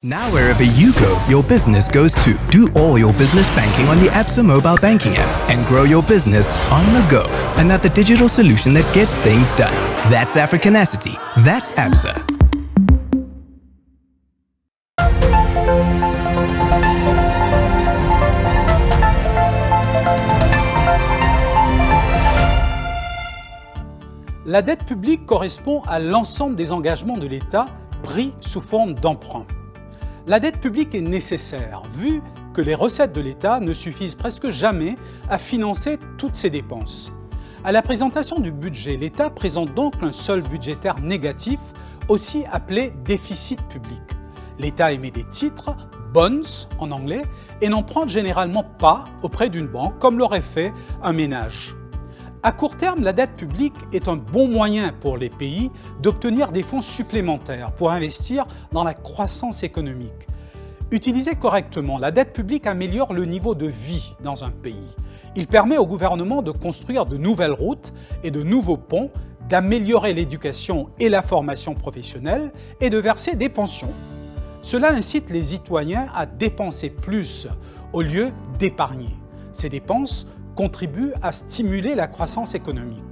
Now wherever you go, your business goes too. Do all your business banking on the Absa mobile banking app and grow your business on the go. Another digital solution that gets things done. That's Africanacity. That's Absa. La dette publique correspond à l'ensemble des engagements de l'État pris sous forme d'emprunt. La dette publique est nécessaire, vu que les recettes de l'État ne suffisent presque jamais à financer toutes ses dépenses. À la présentation du budget, l'État présente donc un solde budgétaire négatif, aussi appelé déficit public. L'État émet des titres, bonds en anglais, et n'emprunte généralement pas auprès d'une banque, comme l'aurait fait un ménage. À court terme, la dette publique est un bon moyen pour les pays d'obtenir des fonds supplémentaires pour investir dans la croissance économique. Utilisée correctement, la dette publique améliore le niveau de vie dans un pays. Il permet au gouvernement de construire de nouvelles routes et de nouveaux ponts, d'améliorer l'éducation et la formation professionnelle et de verser des pensions. Cela incite les citoyens à dépenser plus au lieu d'épargner. Ces dépenses contribue à stimuler la croissance économique.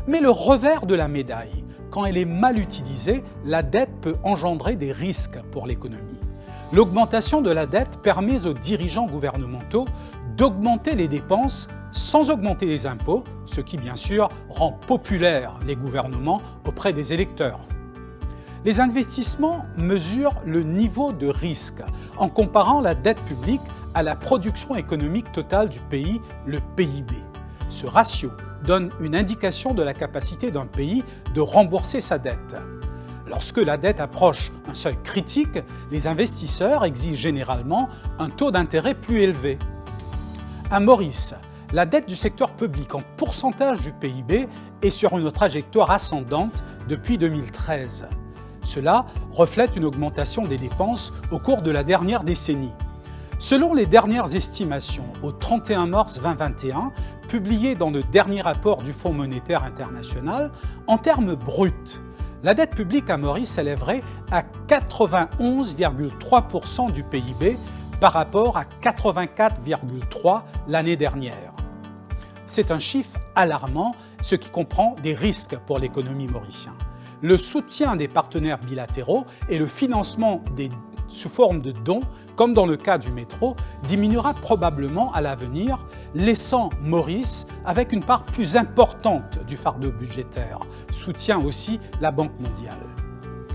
Mais le revers de la médaille, quand elle est mal utilisée, la dette peut engendrer des risques pour l'économie. L'augmentation de la dette permet aux dirigeants gouvernementaux d'augmenter les dépenses sans augmenter les impôts, ce qui bien sûr rend populaires les gouvernements auprès des électeurs. Les investissements mesurent le niveau de risque en comparant la dette publique à la production économique totale du pays, le PIB. Ce ratio donne une indication de la capacité d'un pays de rembourser sa dette. Lorsque la dette approche un seuil critique, les investisseurs exigent généralement un taux d'intérêt plus élevé. À Maurice, la dette du secteur public en pourcentage du PIB est sur une trajectoire ascendante depuis 2013. Cela reflète une augmentation des dépenses au cours de la dernière décennie. Selon les dernières estimations, au 31 mars 2021, publiées dans le dernier rapport du Fonds monétaire international, en termes bruts, la dette publique à Maurice s'élèverait à 91,3% du PIB par rapport à 84,3% l'année dernière. C'est un chiffre alarmant, ce qui comprend des risques pour l'économie mauricienne. Le soutien des partenaires bilatéraux et le financement sous forme de dons, comme dans le cas du métro, diminuera probablement à l'avenir, laissant Maurice avec une part plus importante du fardeau budgétaire, soutient aussi la Banque mondiale.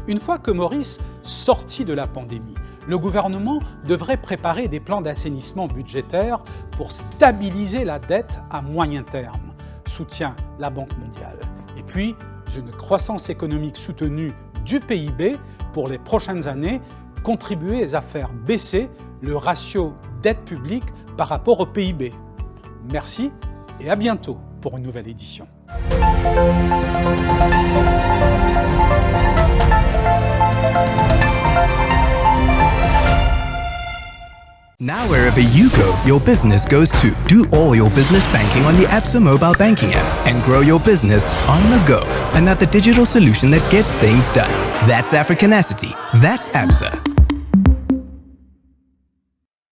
Une fois que Maurice sortit de la pandémie, le gouvernement devrait préparer des plans d'assainissement budgétaire pour stabiliser la dette à moyen terme, soutient la Banque mondiale. Et puis, une croissance économique soutenue du PIB pour les prochaines années contribuer à faire baisser le ratio dette publique par rapport au PIB. Merci et à bientôt pour une nouvelle édition. Now wherever you go, your business goes too. Do all your business banking on the Absa mobile banking app and grow your business on the go. Another digital solution that gets things done. That's Africanacity. That's Absa.